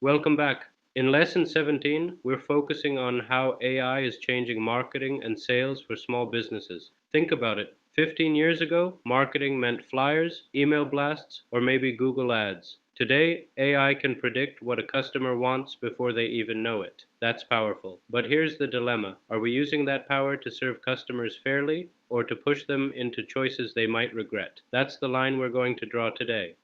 Welcome back. In Lesson 17, we're focusing on how AI is changing marketing and sales for small businesses. Think about it. 15 years ago, marketing meant flyers, email blasts, or maybe Google Ads. Today, AI can predict what a customer wants before they even know it. That's powerful. But here's the dilemma. Are we using that power to serve customers fairly or to push them into choices they might regret? That's the line we're going to draw today.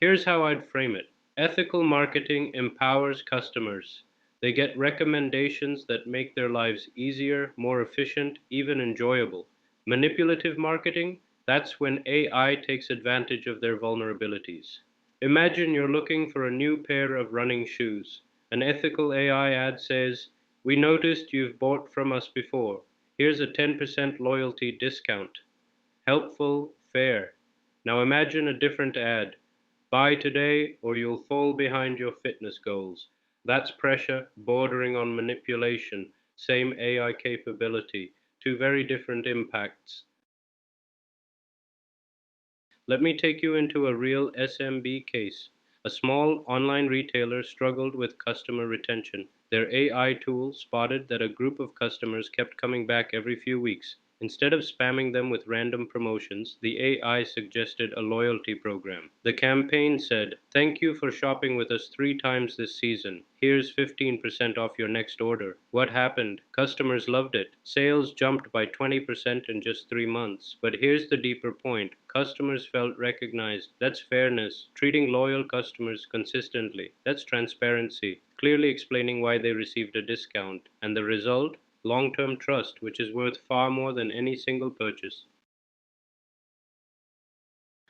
Here's how I'd frame it. Ethical marketing empowers customers. They get recommendations that make their lives easier, more efficient, even enjoyable. Manipulative marketing, that's when AI takes advantage of their vulnerabilities. Imagine you're looking for a new pair of running shoes. An ethical AI ad says, "We noticed you've bought from us before. Here's a 10% loyalty discount." Helpful, fair. Now imagine a different ad. "Buy today or you'll fall behind your fitness goals." That's pressure bordering on manipulation, same AI capability, two very different impacts. Let me take you into a real SMB case. A small online retailer struggled with customer retention. Their AI tool spotted that a group of customers kept coming back every few weeks. Instead of spamming them with random promotions, the AI suggested a loyalty program. The campaign said, "Thank you for shopping with us 3 times this season. Here's 15% off your next order." What happened? Customers loved it. Sales jumped by 20% in just 3 months. But here's the deeper point. Customers felt recognized. That's fairness. Treating loyal customers consistently. That's transparency. Clearly explaining why they received a discount. And the result? Long-term trust, which is worth far more than any single purchase.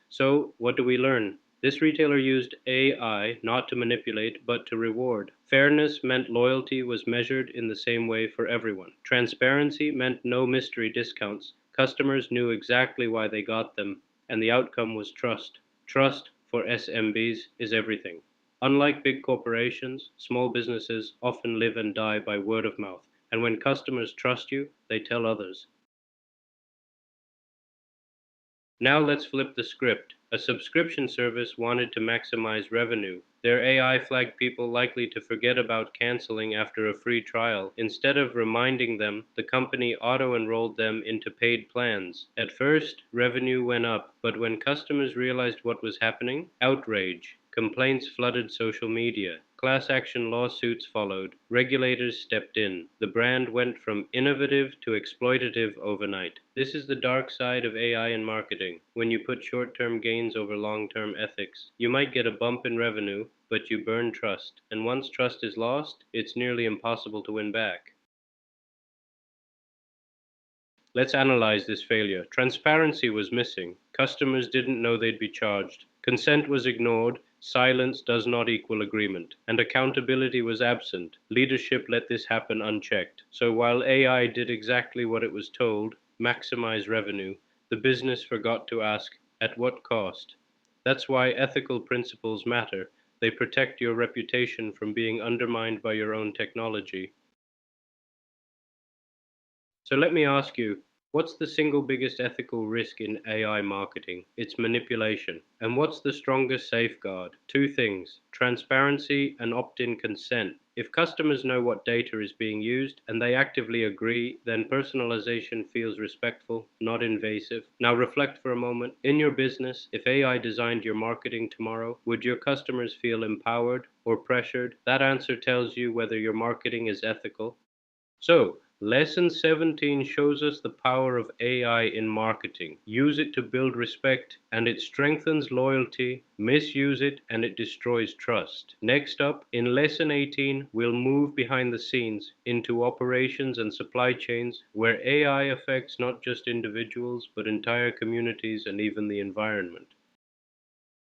So, what do we learn? This retailer used AI not to manipulate, but to reward. Fairness meant loyalty was measured in the same way for everyone. Transparency meant no mystery discounts. Customers knew exactly why they got them, and the outcome was trust. Trust for SMBs is everything. Unlike big corporations, small businesses often live and die by word of mouth. And when customers trust you, they tell others. Now let's flip the script. A subscription service wanted to maximize revenue. Their AI flagged people likely to forget about canceling after a free trial. Instead of reminding them, the company auto-enrolled them into paid plans. At first, revenue went up, but when customers realized what was happening, outrage. Complaints flooded social media. Class action lawsuits followed. Regulators stepped in. The brand went from innovative to exploitative overnight. This is the dark side of AI in marketing. When you put short-term gains over long-term ethics, you might get a bump in revenue, but you burn trust. And once trust is lost, it's nearly impossible to win back. Let's analyze this failure. Transparency was missing. Customers didn't know they'd be charged. Consent was ignored. Silence does not equal agreement. And accountability was absent. Leadership let this happen unchecked. So while AI did exactly what it was told, maximize revenue, the business forgot to ask, at what cost? That's why ethical principles matter. They protect your reputation from being undermined by your own technology. So let me ask you, what's the single biggest ethical risk in AI marketing? It's manipulation. And what's the strongest safeguard? Two things, transparency and opt-in consent. If customers know what data is being used and they actively agree, then personalization feels respectful, not invasive. Now reflect for a moment. In your business, if AI designed your marketing tomorrow, would your customers feel empowered or pressured? That answer tells you whether your marketing is ethical. So, Lesson 17 shows us the power of AI in marketing. Use it to build respect, and it strengthens loyalty. Misuse it, and it destroys trust. Next up, in Lesson 18, we'll move behind the scenes into operations and supply chains, where AI affects not just individuals, but entire communities and even the environment.